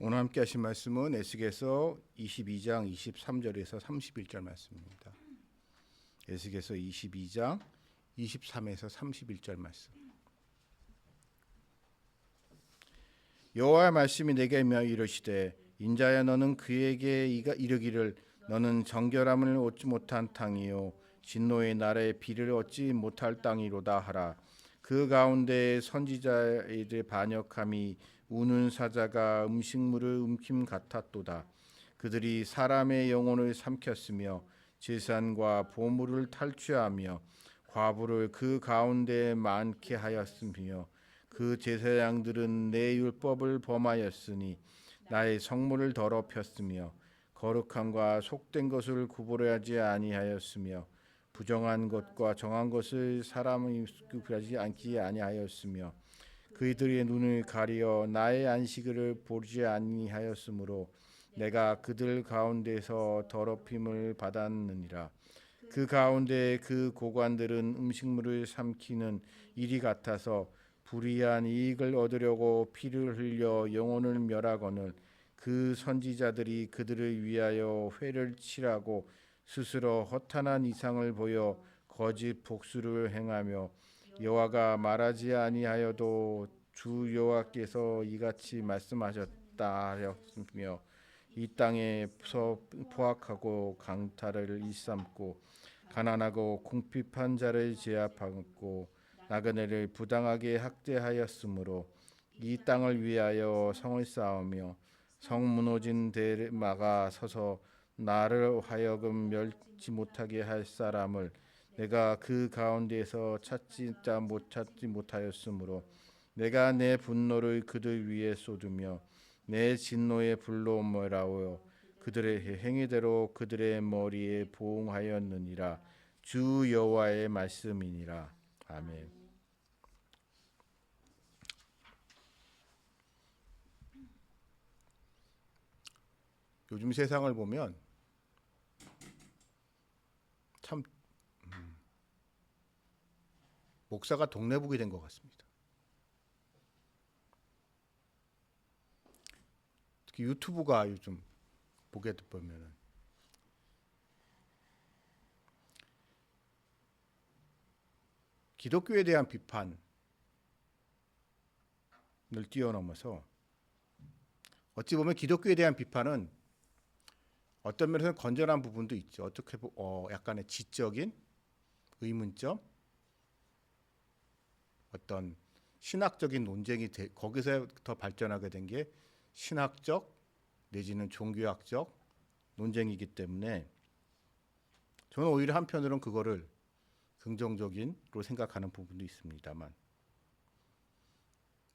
오늘 함께 하신 말씀은 에스겔서 22장 23절에서 31절 말씀입니다. 에스겔서 22장 23에서 31절 말씀. 여호와의 말씀이 내게 임하여 이르시되 인자야 너는 그에게 이르기를 너는 정결함을 얻지 못한 땅이요 진노의 날에 비를 얻지 못할 땅이로다 하라. 그 가운데 선지자의 반역함이 우는 사자가 음식물을 움킴 같았도다. 그들이 사람의 영혼을 삼켰으며 재산과 보물을 탈취하며 과부를 그 가운데 많게 하였으며 그 제사장들은 내 율법을 범하였으니 나의 성물을 더럽혔으며 거룩함과 속된 것을 구분하지 아니하였으며 부정한 것과 정한 것을 사람이 구분하지 않기 아니하였으며 그들의 눈을 가리어 나의 안식일을 보지 아니하였으므로 내가 그들 가운데서 더럽힘을 받았느니라. 그 가운데 그 고관들은 음식물을 삼키는 일이 같아서 불의한 이익을 얻으려고 피를 흘려 영혼을 멸하거늘 그 선지자들이 그들을 위하여 회를 칠하고 스스로 허탄한 이상을 보여 거짓 복수를 행하며 여호와가 말하지 아니하여도 주 여호와께서 이같이 말씀하셨다 하였으며 이 땅에 포악하고 강탈을 일삼고 가난하고 궁핍한 자를 제압하고 나그네를 부당하게 학대하였으므로 이 땅을 위하여 성을 쌓으며 성 무너진 데 막아 서서 나를 하여금 멸치 못하게 할 사람을 내가 그 가운데서 찾지 못하였으므로 내가 내 분노를 그들 위에 쏟으며 내 진노의 불로 몰아오여 그들의 행위대로 그들의 머리에 보응하였느니라. 주 여호와의 말씀이니라. 아멘. 요즘 세상을 보면 참 목사가 동네북이 된 것 같습니다. 특히 유튜브가 요즘 보게 보면은 기독교에 대한 비판을 뛰어넘어서 어찌 보면 기독교에 대한 비판은 어떤 면에서는 건전한 부분도 있죠. 어떻게 약간의 지적인 의문점, 어떤 신학적인 논쟁이 거기서 더 발전하게 된 게 신학적 내지는 종교학적 논쟁이기 때문에 저는 오히려 한편으로는 그거를 긍정적인로 생각하는 부분도 있습니다만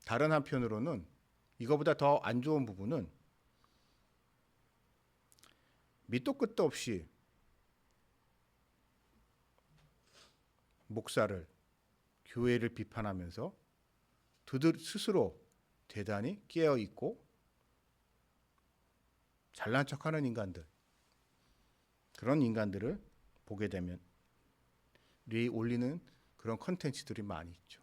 다른 한편으로는 이거보다 더 안 좋은 부분은 밑도 끝도 없이 목사를 교회를 비판하면서 그들 스스로 대단히 깨어있고 잘난 척하는 인간들, 그런 인간들을 보게 되면 올리는 그런 컨텐츠들이 많이 있죠.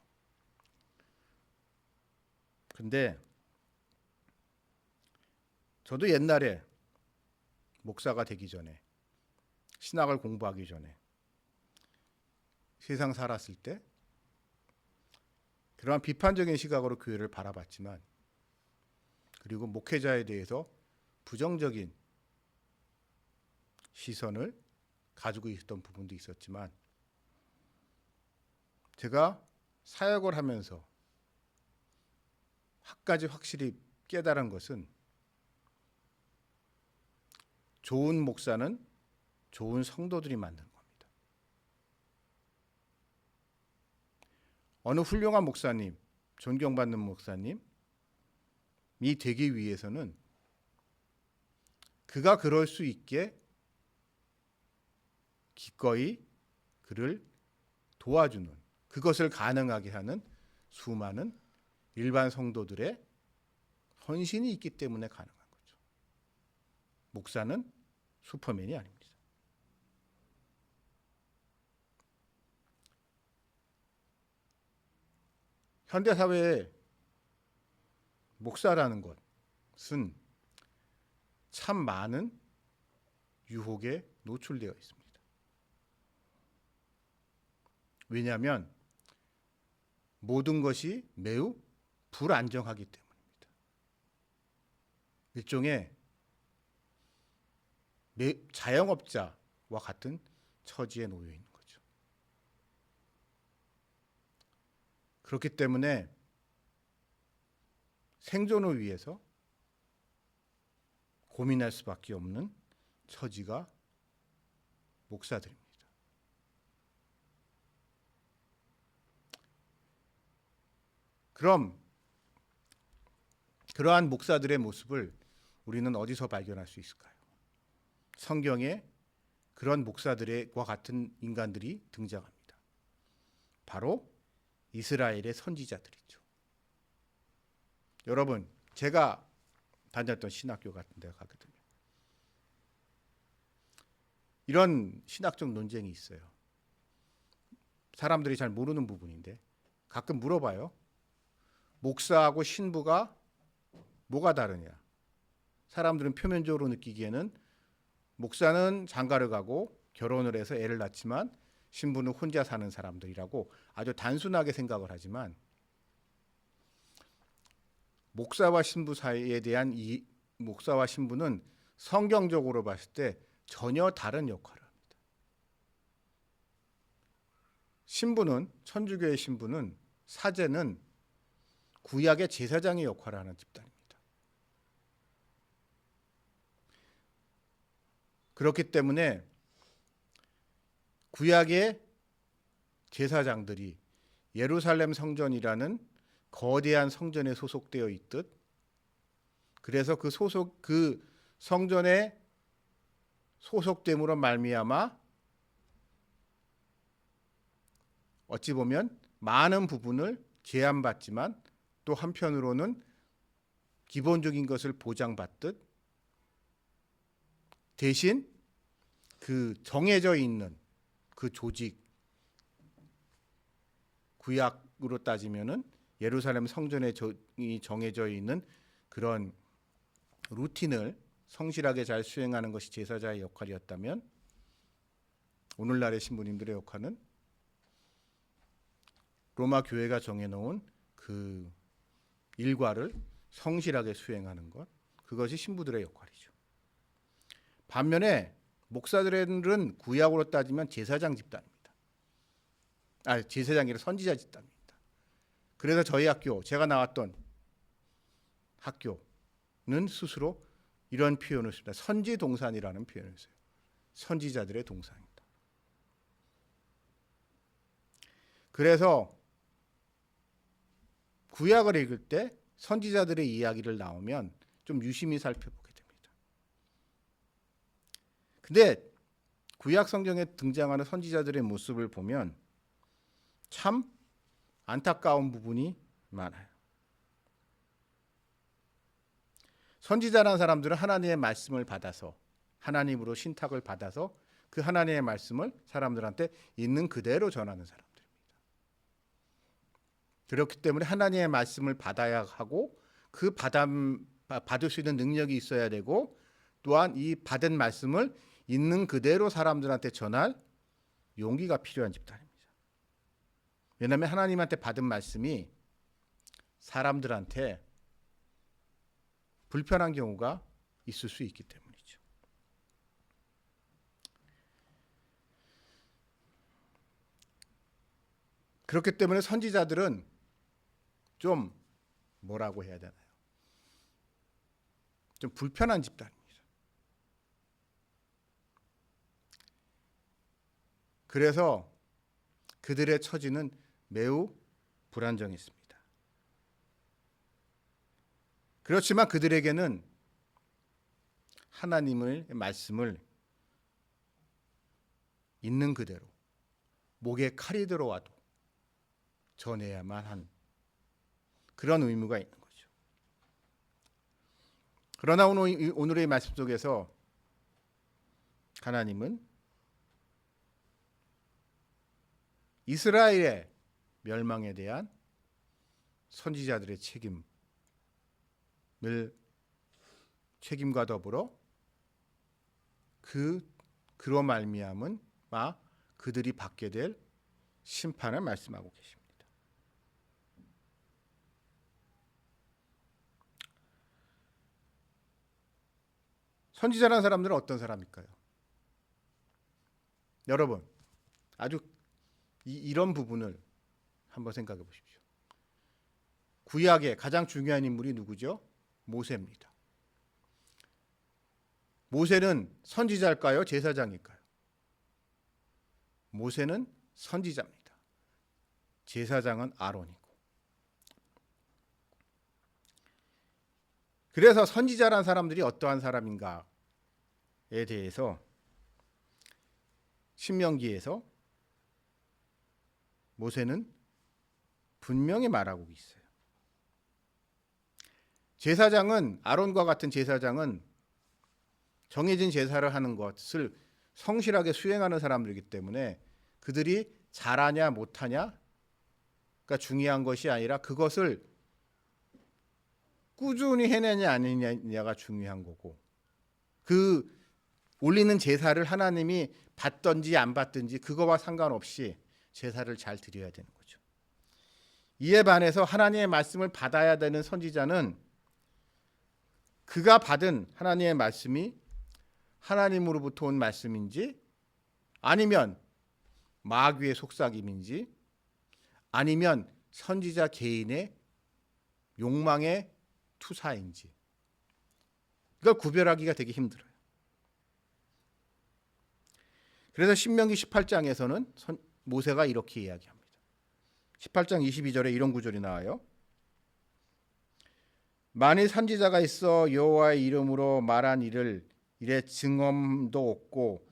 근데 저도 옛날에 목사가 되기 전에 신학을 공부하기 전에 세상 살았을 때 그러한 비판적인 시각으로 교회를 바라봤지만 그리고 목회자에 대해서 부정적인 시선을 가지고 있었던 부분도 있었지만 제가 사역을 하면서 한 가지 확실히 깨달은 것은 좋은 목사는 좋은 성도들이 만드는 겁니다. 어느 훌륭한 목사님, 존경받는 목사님이 되기 위해서는 그가 그럴 수 있게 기꺼이 그를 도와주는, 그것을 가능하게 하는 수많은 일반 성도들의 헌신이 있기 때문에 가능한 거죠. 목사는 슈퍼맨이 아닙니다. 현대 사회에 목사라는 것은 참 많은 유혹에 노출되어 있습니다. 왜냐하면 모든 것이 매우 불안정하기 때문입니다. 일종의 자영업자와 같은 처지에 놓여 있는 거죠. 그렇기 때문에 생존을 위해서 고민할 수밖에 없는 처지가 목사들입니다. 그럼 그러한 목사들의 모습을 우리는 어디서 발견할 수 있을까요? 성경에 그런 목사들과 같은 인간들이 등장합니다. 바로 이스라엘의 선지자들이죠. 여러분, 제가 다녔던 신학교 같은 데 가거든요. 이런 신학적 논쟁이 있어요. 사람들이 잘 모르는 부분인데 가끔 물어봐요. 목사하고 신부가 뭐가 다르냐? 사람들은 표면적으로 느끼기에는 목사는 장가를 가고 결혼을 해서 애를 낳지만 신부는 혼자 사는 사람들이라고 아주 단순하게 생각을 하지만 목사와 신부 사이에 대한 이 목사와 신부는 성경적으로 봤을 때 전혀 다른 역할을 합니다. 신부는 천주교의 신부는 사제는 구약의 제사장의 역할을 하는 집단입니다. 그렇기 때문에 구약의 제사장들이 예루살렘 성전이라는 거대한 성전에 소속되어 있듯 그래서 그 성전에 소속됨으로 말미암아 어찌 보면 많은 부분을 제한받지만 또 한편으로는 기본적인 것을 보장받듯 대신 그 정해져 있는 그 조직 구약으로 따지면은 예루살렘 성전에 정해져 있는 그런 루틴을 성실하게 잘 수행하는 것이 제사장의 역할이었다면 오늘날의 신부님들의 역할은 로마 교회가 정해놓은 그 일과를 성실하게 수행하는 것, 그것이 신부들의 역할이죠. 반면에 목사들은 구약으로 따지면 제사장 집단입니다. 제사장이 아니라 선지자 집단입니다. 그래서 저희 학교, 제가 나왔던 학교는 스스로 이런 표현을 씁니다. 선지동산이라는 표현을 써요. 선지자들의 동산입니다. 그래서 구약을 읽을 때 선지자들의 이야기를 나오면 좀 유심히 살펴보게 됩니다. 근데 구약 성경에 등장하는 선지자들의 모습을 보면 참 안타까운 부분이 많아요. 선지자라는 사람들은 하나님의 말씀을 받아서 하나님으로 신탁을 받아서 그 하나님의 말씀을 사람들한테 있는 그대로 전하는 사람들입니다. 그렇기 때문에 하나님의 말씀을 받아야 하고 그 받을 수 있는 능력이 있어야 되고 또한 이 받은 말씀을 있는 그대로 사람들한테 전할 용기가 필요한 집단입니다. 왜냐하면 하나님한테 받은 말씀이 사람들한테 불편한 경우가 있을 수 있기 때문이죠. 그렇기 때문에 선지자들은 좀 뭐라고 해야 되나요? 좀 불편한 집단입니다. 그래서 그들의 처지는 매우 불안정했습니다. 그렇지만 그들에게는 하나님의 말씀을 있는 그대로 목에 칼이 들어와도 전해야만 한 그런 의무가 있는 거죠. 그러나 오늘의 말씀 속에서 하나님은 이스라엘의 멸망에 대한 선지자들의 책임과 더불어 그로 말미암은 그들이 받게 될 심판을 말씀하고 계십니다. 선지자라는 사람들은 어떤 사람일까요? 여러분, 아주 이런 부분을 한번 생각해 보십시오. 구약의 가장 중요한 인물이 누구죠? 모세입니다. 모세는 선지자일까요? 제사장일까요? 모세는 선지자입니다. 제사장은 아론이고. 그래서 선지자란 사람들이 어떠한 사람인가에 대해서 신명기에서 모세는 분명히 말하고 있어요. 제사장은, 아론과 같은 제사장은 정해진 제사를 하는 것을 성실하게 수행하는 사람들이기 때문에 그들이 잘하냐 못하냐가 중요한 것이 아니라 그것을 꾸준히 해내냐 아니냐가 중요한 거고, 그 올리는 제사를 하나님이 받든지 안 받든지 그거와 상관없이 제사를 잘 드려야 되는 거죠. 이에 반해서 하나님의 말씀을 받아야 되는 선지자는 그가 받은 하나님의 말씀이 하나님으로부터 온 말씀인지, 아니면 마귀의 속삭임인지, 아니면 선지자 개인의 욕망의 투사인지, 이걸 구별하기가 되게 힘들어요. 그래서 신명기 18장에서는 모세가 이렇게 이야기합니다. 18장 22절에 이런 구절이 나와요. 만일 선지자가 있어 여호와의 이름으로 말한 일을 이래 증언도 없고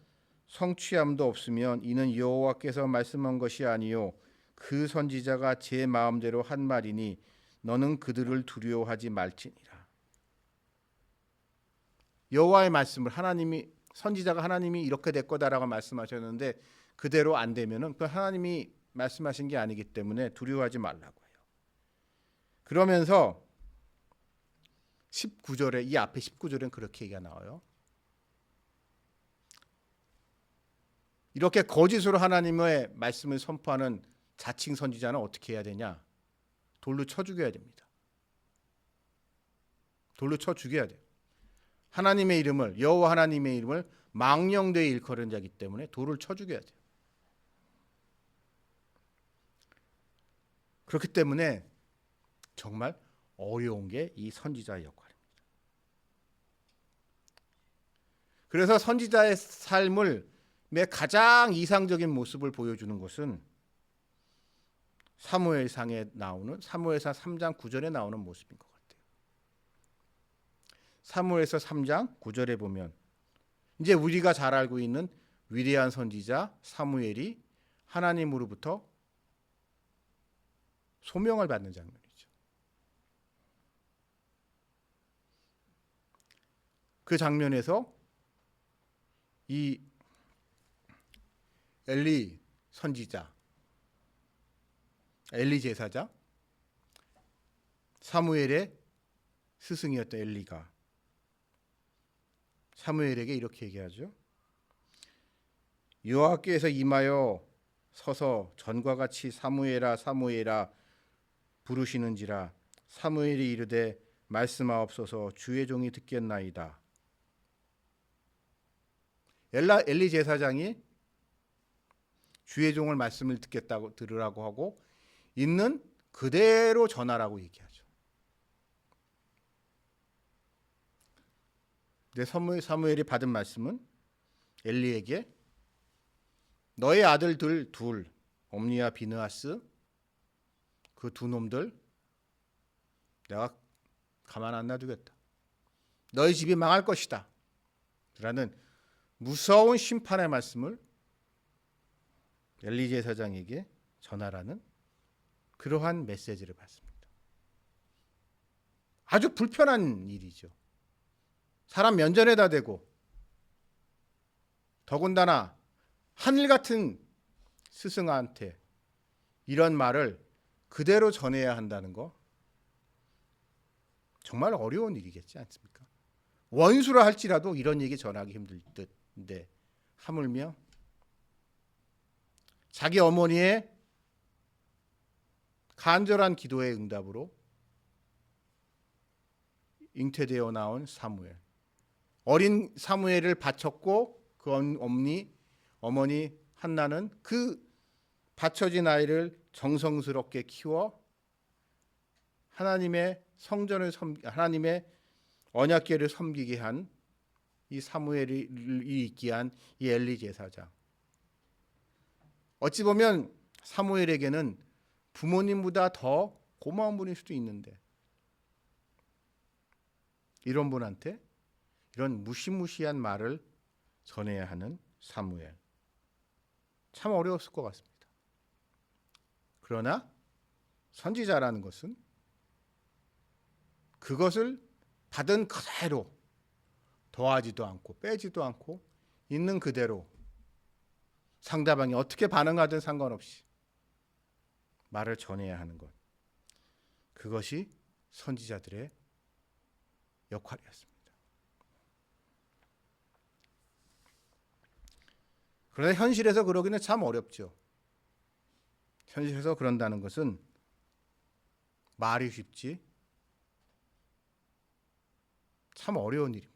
성취함도 없으면 이는 여호와께서 말씀한 것이 아니요 그 선지자가 제 마음대로 한 말이니 너는 그들을 두려워하지 말지니라. 여호와의 말씀을 선지자가 하나님이 이렇게 될 거다라고 말씀하셨는데 그대로 안 되면은 그 하나님이 말씀하신 게 아니기 때문에 두려워하지 말라고 해요. 그러면서 19절에, 이 앞에 19절엔 그렇게 얘기가 나와요. 이렇게 거짓으로 하나님의 말씀을 선포하는 자칭 선지자는 어떻게 해야 되냐? 돌로 쳐 죽여야 됩니다. 돌로 쳐 죽여야 돼요. 하나님의 이름을, 여호와 하나님의 이름을 망령되이 일컬은 자이기 때문에 돌을 쳐 죽여야 돼요. 그렇기 때문에 정말 어려운 게 이 선지자의 역할입니다. 그래서 선지자의 삶을 가장 이상적인 모습을 보여주는 것은 사무엘상에 나오는, 사무엘상 3장 9절에 나오는 모습인 것 같아요. 사무엘서 3장 9절에 보면 이제 우리가 잘 알고 있는 위대한 선지자 사무엘이 하나님으로부터 소명을 받는 장면이죠. 그 장면에서 이 엘리 선지자, 엘리 제사장, 사무엘의 스승이었던 엘리가 사무엘에게 이렇게 얘기하죠. 여호와께서 임하여 서서 전과 같이 사무엘아 사무엘아 부르시는지라. 사무엘이 이르되 말씀하옵소서 주의 종이 듣겠나이다. 엘리 제사장이 주의 종을 말씀을 들으라고 하고 있는 그대로 전하라고 얘기하죠. 근데 사무엘이 받은 말씀은 엘리에게 너의 아들들 둘, 옴니와 비느하스, 그 두 놈들 내가 가만 안 놔두겠다. 너희 집이 망할 것이다. 라는 무서운 심판의 말씀을 엘리 제사장에게 전하라는 그러한 메시지를 받습니다. 아주 불편한 일이죠. 사람 면전에다 대고, 더군다나 하늘 같은 스승한테 이런 말을 그대로 전해야 한다는 거 정말 어려운 일이겠지 않습니까? 원수라 할지라도 이런 얘기 전하기 힘들 듯 네, 하물며 자기 어머니의 간절한 기도의 응답으로 잉태되어 나온 사무엘. 어린 사무엘을 바쳤고 그 어머니 한나는 그 바쳐진 아이를 정성스럽게 키워 하나님의 하나님의 언약궤를 섬기게 한 이 사무엘이 있게 한 이 엘리 제사장. 어찌 보면 사무엘에게는 부모님보다 더 고마운 분일 수도 있는데 이런 분한테 이런 무시무시한 말을 전해야 하는 사무엘. 참 어려웠을 것 같습니다. 그러나 선지자라는 것은 그것을 받은 그대로 더하지도 않고 빼지도 않고 있는 그대로 상대방이 어떻게 반응하든 상관없이 말을 전해야 하는 것. 그것이 선지자들의 역할이었습니다. 그런데 현실에서 그러기는 참 어렵죠. 현실에서 그런다는 것은 말이 쉽지 참 어려운 일입니다.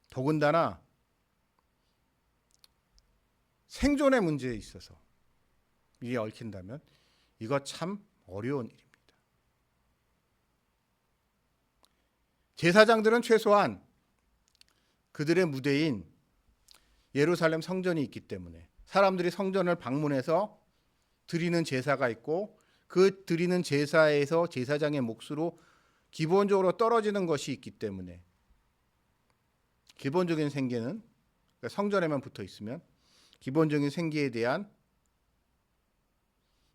더군다나 생존의 문제에 있어서 이게 얽힌다면 이거 참 어려운 일입니다. 제사장들은 최소한 그들의 무대인 예루살렘 성전이 있기 때문에 사람들이 성전을 방문해서 드리는 제사가 있고 그 드리는 제사에서 제사장의 몫으로 기본적으로 떨어지는 것이 있기 때문에 기본적인 생계는 그러니까 성전에만 붙어 있으면 기본적인 생계에 대한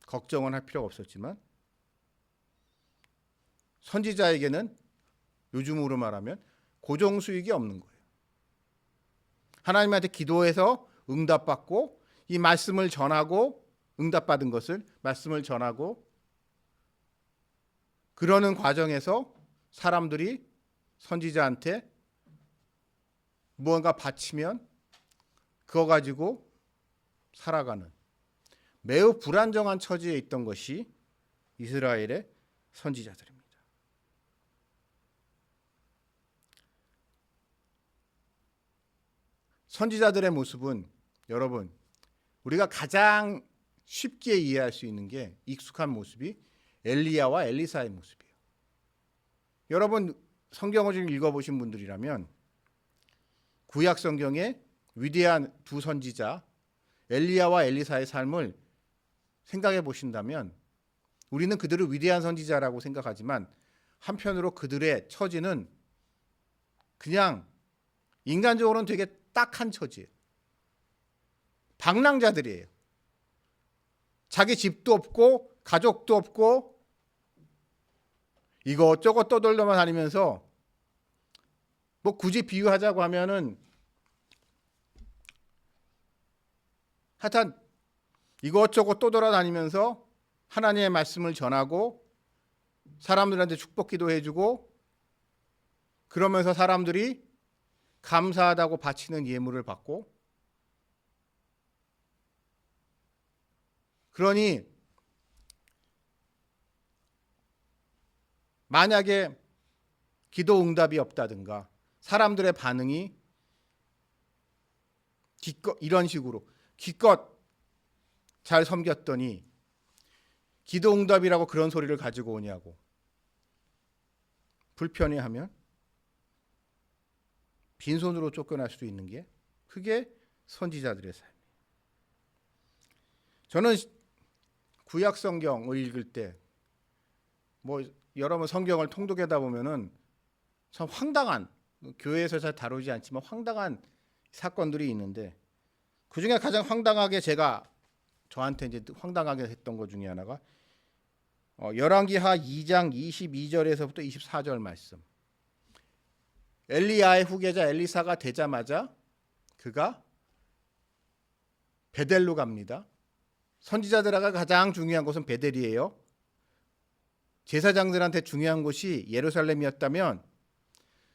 걱정은 할 필요가 없었지만 선지자에게는 요즘으로 말하면 고정 수익이 없는 거예요. 하나님한테 기도해서 응답받고 이 말씀을 전하고 응답받은 것을 말씀을 전하고 그러는 과정에서 사람들이 선지자한테 무언가 바치면 그거 가지고 살아가는 매우 불안정한 처지에 있던 것이 이스라엘의 선지자들입니다. 선지자들의 모습은 여러분 우리가 가장 쉽게 이해할 수 있는 게 익숙한 모습이 엘리야와 엘리사의 모습이에요. 여러분 성경을 좀 읽어보신 분들이라면 구약 성경의 위대한 두 선지자 엘리야와 엘리사의 삶을 생각해 보신다면 우리는 그들을 위대한 선지자라고 생각하지만 한편으로 그들의 처지는 그냥 인간적으로는 되게 딱한 처지예요. 방랑자들이에요. 자기 집도 없고 가족도 없고 이것저것 떠돌려만 다니면서 뭐 굳이 비유하자고 하면은 하여튼 이것저것 떠돌아다니면서 하나님의 말씀을 전하고 사람들한테 축복 기도해주고 그러면서 사람들이 감사하다고 바치는 예물을 받고 그러니 만약에 기도 응답이 없다든가 사람들의 반응이 이런 식으로 기껏 잘 섬겼더니 기도 응답이라고 그런 소리를 가지고 오냐고 불편해하면 빈손으로 쫓겨날 수도 있는 게 그게 선지자들의 삶이에요. 저는 구약 성경을 읽을 때 뭐 여러분 성경을 통독하다 보면은 참 황당한 교회에서 잘 다루지 않지만 황당한 사건들이 있는데 그 중에 가장 황당하게 제가 저한테 이제 황당하게 했던 것 중에 하나가 열왕기하 2장 22절에서부터 24절 말씀. 엘리야의 후계자 엘리사가 되자마자 그가 베델로 갑니다. 선지자들에게 가장 중요한 곳은 베델이에요. 제사장들한테 중요한 곳이 예루살렘이었다면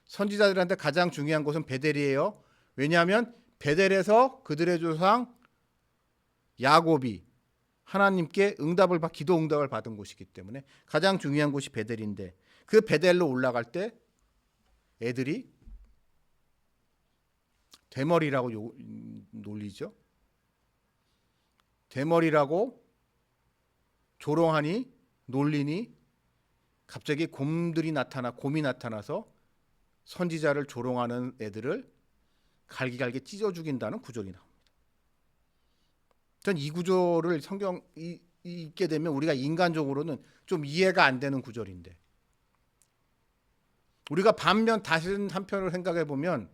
선지자들한테 가장 중요한 것은 베델이에요. 왜냐하면 베델에서 그들의 조상 야곱이 하나님께 기도 응답을 받은 곳이기 때문에 가장 중요한 곳이 베델인데, 그 베델로 올라갈 때 애들이 대머리라고 놀리죠. 대머리라고 조롱하니 놀리니 갑자기 곰이 나타나서 선지자를 조롱하는 애들을 갈기갈기 찢어 죽인다는 구절이 나옵니다. 전 이 구절을 성경 읽게 되면 우리가 인간적으로는 좀 이해가 안 되는 구절인데, 우리가 반면 다른 한편으로 생각해 보면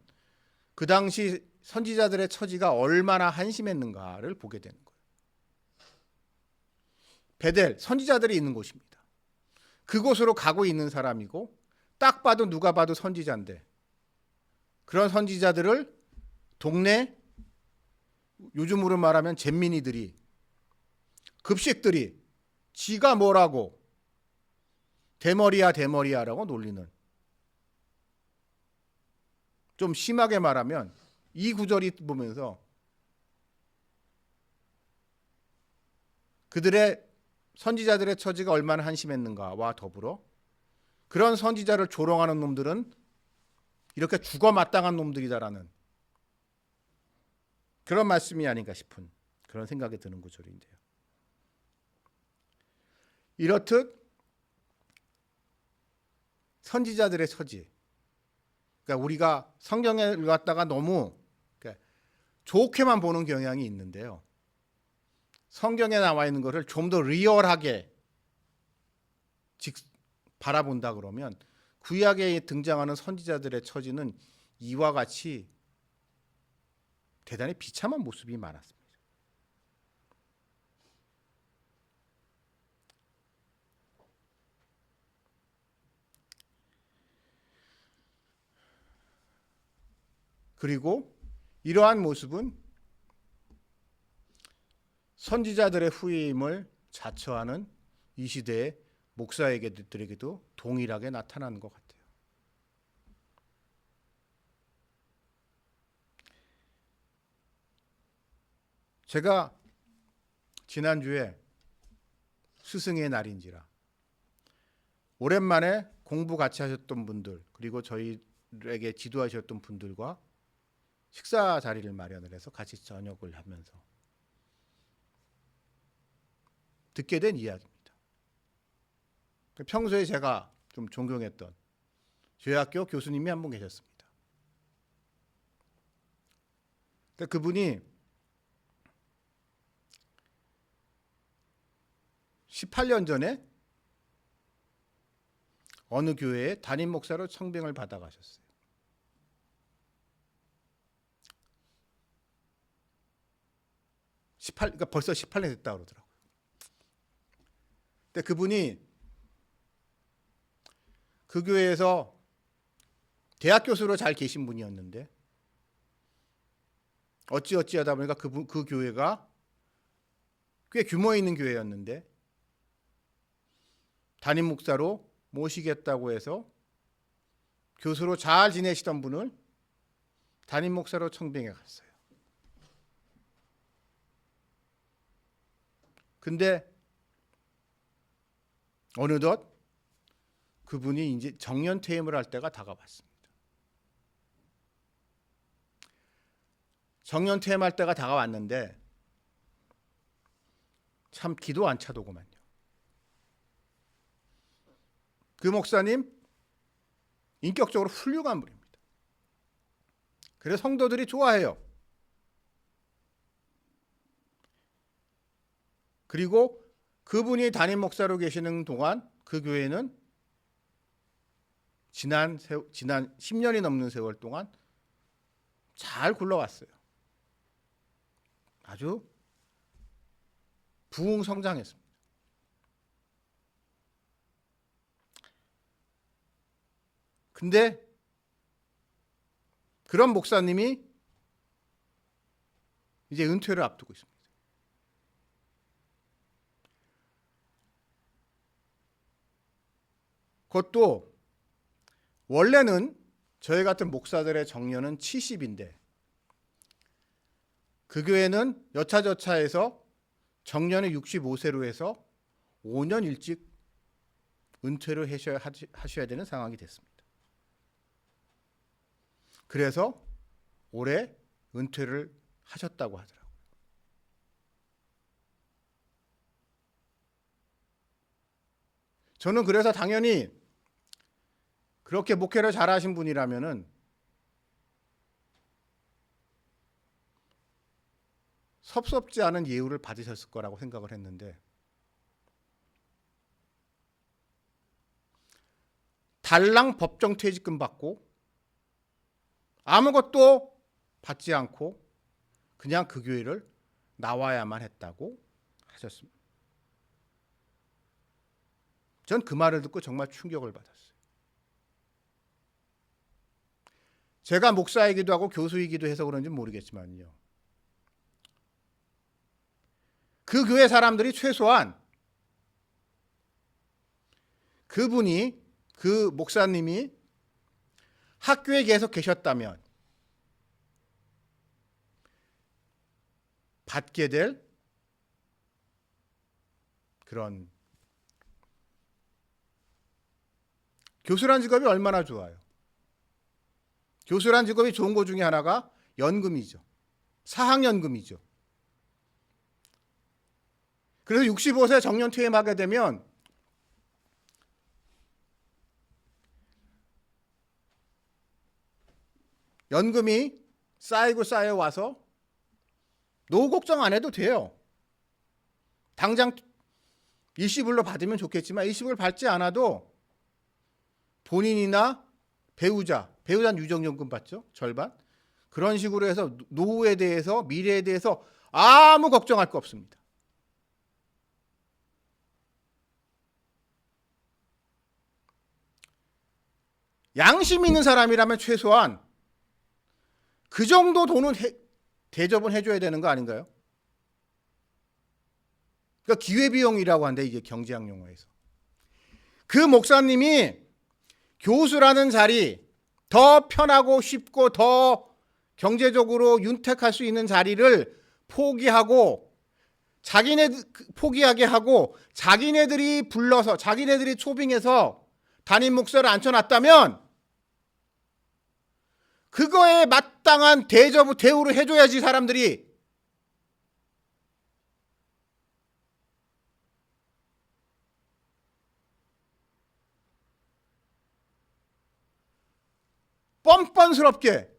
그 당시 선지자들의 처지가 얼마나 한심했는가를 보게 되는 거예요. 베델, 선지자들이 있는 곳입니다. 그곳으로 가고 있는 사람이고 딱 봐도 누가 봐도 선지자인데, 그런 선지자들을 동네, 요즘으로 말하면 잼민이들이, 급식들이 지가 뭐라고 대머리야라고 놀리는, 좀 심하게 말하면 이 구절이 보면서 그들의 선지자들의 처지가 얼마나 한심했는가와 더불어 그런 선지자를 조롱하는 놈들은 이렇게 죽어 마땅한 놈들이다라는 그런 말씀이 아닌가 싶은 그런 생각이 드는 구절인데요. 이렇듯 선지자들의 처지, 그러니까 우리가 성경에 갔다가 너무 좋게만 보는 경향이 있는데요. 성경에 나와 있는 것을 좀 더 리얼하게 바라본다 그러면 구약에 등장하는 선지자들의 처지는 이와 같이 대단히 비참한 모습이 많았습니다. 그리고 이러한 모습은 선지자들의 후임을 자처하는 이 시대의 목사에게도 동일하게 나타나는 것 같아요. 제가 지난주에 스승의 날인지라 오랜만에 공부 같이 하셨던 분들, 그리고 저희에게 지도하셨던 분들과 식사 자리를 마련을 해서 같이 저녁을 하면서 듣게 된 이야기입니다. 평소에 제가 좀 존경했던 교회학교 교수님이 한 분 계셨습니다. 그분이 18년 전에 어느 교회에 담임 목사로 청빙을 받아가셨어요. 그러니까 벌써 18년 됐다 그러더라고요. 근데 그분이 그 교회에서 대학 교수로 잘 계신 분이었는데 어찌하다 보니까 그 교회가 꽤 규모 있는 교회였는데 담임 목사로 모시겠다고 해서 교수로 잘 지내시던 분을 담임 목사로 청빙해 갔어요. 근데 어느덧 그분이 이제 정년 퇴임을 할 때가 다가왔습니다. 정년 퇴임할 때가 다가왔는데 참 기도 안 차더구만요. 그 목사님 인격적으로 훌륭한 분입니다. 그래서 성도들이 좋아해요. 그리고 그분이 담임 목사로 계시는 동안 그 교회는 지난 10년이 넘는 세월 동안 잘 굴러왔어요. 아주 부흥성장했습니다. 근데 그런 목사님이 이제 은퇴를 앞두고 있습니다. 그것도 원래는 저희 같은 목사들의 정년은 70인데 그 교회는 여차저차해서 정년을 65세로 해서 5년 일찍 은퇴를 하셔야 되는 상황이 됐습니다. 그래서 올해 은퇴를 하셨다고 하더라고요. 저는 그래서 당연히 그렇게 목회를 잘하신 분이라면은 섭섭지 않은 예우를 받으셨을 거라고 생각을 했는데 달랑 법정 퇴직금 받고 아무것도 받지 않고 그냥 그 교회를 나와야만 했다고 하셨습니다. 전 그 말을 듣고 정말 충격을 받았어요. 제가 목사이기도 하고 교수이기도 해서 그런지 모르겠지만요. 그 교회 사람들이 최소한 그분이, 그 목사님이 학교에 계속 계셨다면 받게 될 그런 교수란 직업이 얼마나 좋아요. 교수란 직업이 좋은 것 중에 하나가 연금이죠. 사학연금이죠. 그래서 65세 정년 퇴임하게 되면 연금이 쌓이고 쌓여와서 노후 걱정 안 해도 돼요. 당장 일시불로 받으면 좋겠지만 일시불 받지 않아도 본인이나 배우자는 유정연금 받죠. 절반. 그런 식으로 해서 노후에 대해서, 미래에 대해서 아무 걱정할 거 없습니다. 양심 있는 사람이라면 최소한 그 정도 돈은 대접은 해줘야 되는 거 아닌가요? 그러니까 기회비용이라고 하는데 이게 경제학 용어에서. 그 목사님이 교수라는 자리, 더 편하고 쉽고 더 경제적으로 윤택할 수 있는 자리를 포기하게 하고 자기네들이 불러서 자기네들이 초빙해서 담임 목사를 앉혀놨다면 그거에 마땅한 대우를 해줘야지 사람들이. 뻔뻔스럽게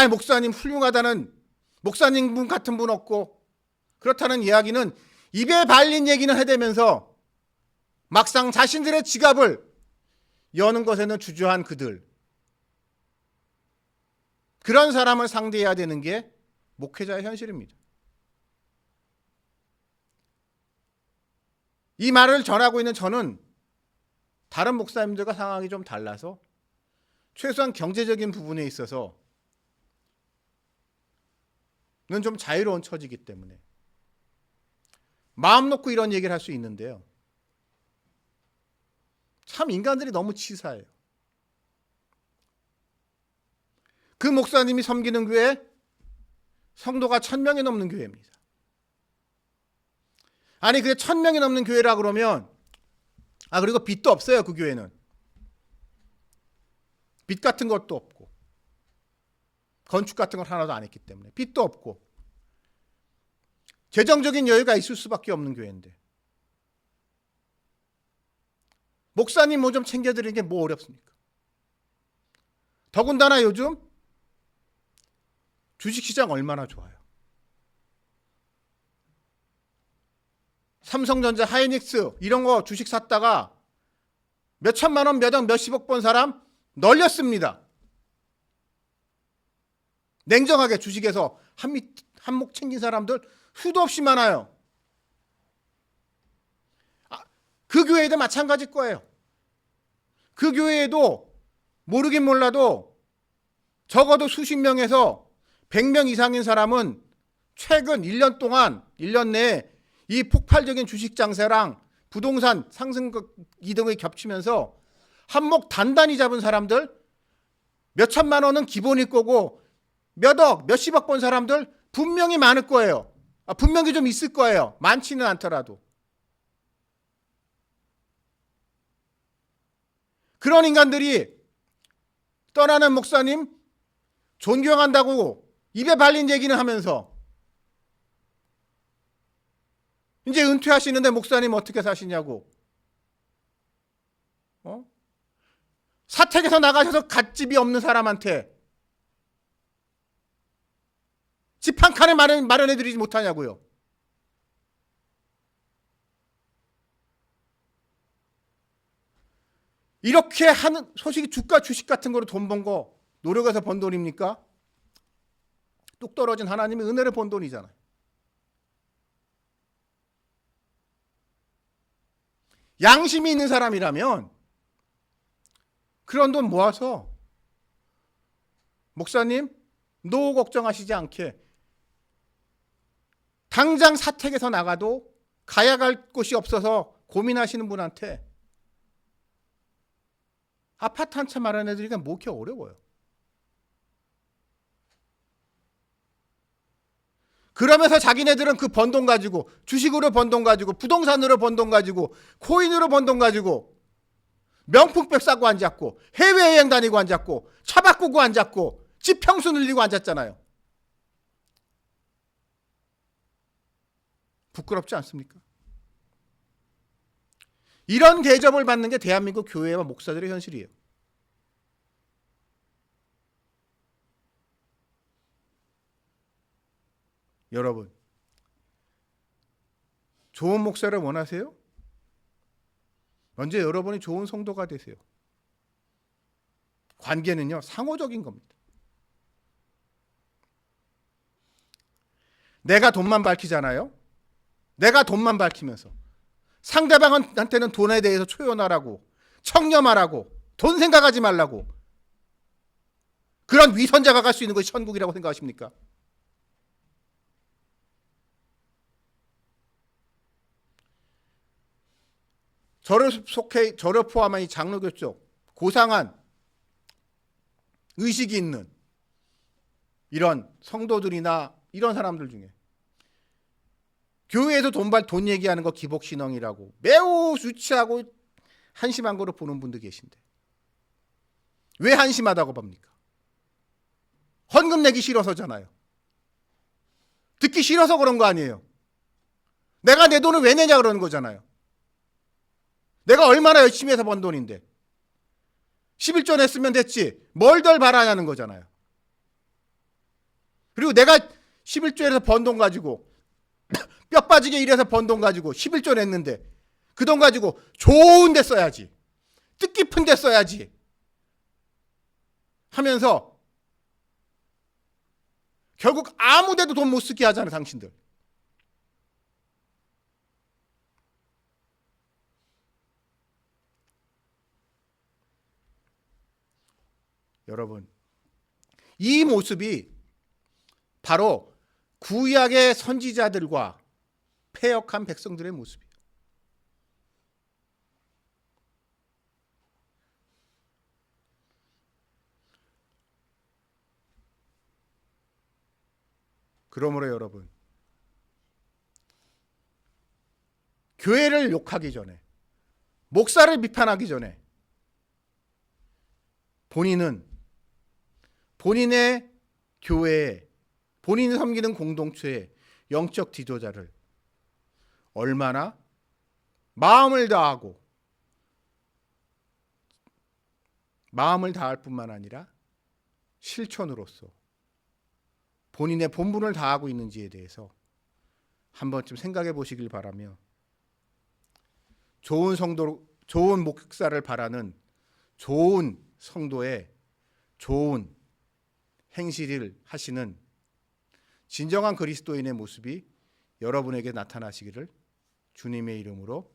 목사님 훌륭하다는, 목사님 분 같은 분 없고 그렇다는 이야기는 입에 발린 얘기는 해대면서 막상 자신들의 지갑을 여는 것에는 주저한 그들, 그런 사람을 상대해야 되는 게 목회자의 현실입니다. 이 말을 전하고 있는 저는 다른 목사님들과 상황이 좀 달라서 최소한 경제적인 부분에 있어서는 좀 자유로운 처지이기 때문에 마음 놓고 이런 얘기를 할 수 있는데요. 참 인간들이 너무 치사해요. 그 목사님이 섬기는 교회 성도가 1000명이 넘는 교회입니다. 아니 그게 1000명이 넘는 교회라 그러면 그리고 빚도 없어요. 그 교회는 빚 같은 것도 없고 건축 같은 걸 하나도 안 했기 때문에 빚도 없고 재정적인 여유가 있을 수밖에 없는 교회인데 목사님 뭐 좀 챙겨드리는 게 뭐 어렵습니까? 더군다나 요즘 주식시장 얼마나 좋아요. 삼성전자, 하이닉스 이런 거 주식 샀다가 몇 천만 원, 몇억, 몇십억 번 사람 널렸습니다. 냉정하게 주식에서 한몫 챙긴 사람들 수도 없이 많아요. 그 교회도 마찬가지일 거예요. 그 교회에도 모르긴 몰라도 적어도 수십 명에서 100명 이상인 사람은 최근 1년 동안 1년 내에 이 폭발적인 주식 장세랑 부동산 상승 이동이 겹치면서 한몫 단단히 잡은 사람들, 몇 천만 원은 기본일 거고 몇억, 몇십억 번 사람들 분명히 많을 거예요. 분명히 좀 있을 거예요. 많지는 않더라도. 그런 인간들이 떠나는 목사님 존경한다고 입에 발린 얘기는 하면서 이제 은퇴하시는데 목사님 어떻게 사시냐고. 사택에서 나가셔서 갓집이 없는 사람한테 집 한 칸을 마련해드리지 못하냐고요. 이렇게 하는 소식이 주가 주식 같은 거로 돈 번 거 노력해서 번 돈입니까? 뚝 떨어진 하나님의 은혜를 번 돈이잖아요. 양심이 있는 사람이라면 그런 돈 모아서 목사님 노후 걱정하시지 않게 당장 사택에서 나가도 가야 갈 곳이 없어서 고민하시는 분한테 아파트 한 채 마련해드리기가 뭐게 어려워요. 그러면서 자기네들은 그 번 돈 가지고 주식으로 번 돈 가지고 부동산으로 번 돈 가지고 코인으로 번 돈 가지고 명품백 사고 앉았고 해외여행 다니고 앉았고 차 바꾸고 앉았고 집 평수 늘리고 앉았잖아요. 부끄럽지 않습니까? 이런 대접을 받는 게 대한민국 교회와 목사들의 현실이에요. 여러분, 좋은 목사를 원하세요? 먼저 여러분이 좋은 성도가 되세요. 관계는요, 상호적인 겁니다. 내가 돈만 밝히잖아요. 내가 돈만 밝히면서 상대방한테는 돈에 대해서 초연하라고, 청렴하라고, 돈 생각하지 말라고. 그런 위선자가 갈 수 있는 것이 천국이라고 생각하십니까? 저를 포함한 이 장로교 쪽 고상한 의식이 있는 이런 성도들이나 이런 사람들 중에 교회에서 돈 얘기하는 거 기복신앙이라고 매우 유치하고 한심한 거로 보는 분도 계신데 왜 한심하다고 봅니까? 헌금 내기 싫어서잖아요. 듣기 싫어서 그런 거 아니에요. 내가 내 돈을 왜 내냐 그러는 거잖아요. 내가 얼마나 열심히 해서 번 돈인데 11조 냈으면 됐지 뭘 덜 바라냐는 거잖아요. 그리고 내가 11조에서 번 돈 가지고 뼈 빠지게 일해서 번 돈 가지고 11조 냈는데 그 돈 가지고 좋은 데 써야지, 뜻깊은 데 써야지 하면서 결국 아무 데도 돈 못 쓰게 하잖아요, 당신들. 여러분, 이 모습이 바로 구약의 선지자들과 패역한 백성들의 모습이에요. 그러므로 여러분, 교회를 욕하기 전에, 목사를 비판하기 전에 본인은 본인의 교회에, 본인이 섬기는 공동체의 영적 지도자를 얼마나 마음을 다하고 마음을 다할 뿐만 아니라 실천으로서 본인의 본분을 다하고 있는지에 대해서 한 번쯤 생각해 보시길 바라며, 좋은 성도, 좋은 목사를 바라는 좋은 성도의 좋은 행실을 하시는 진정한 그리스도인의 모습이 여러분에게 나타나시기를 주님의 이름으로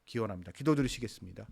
기원합니다. 기도드리시겠습니다.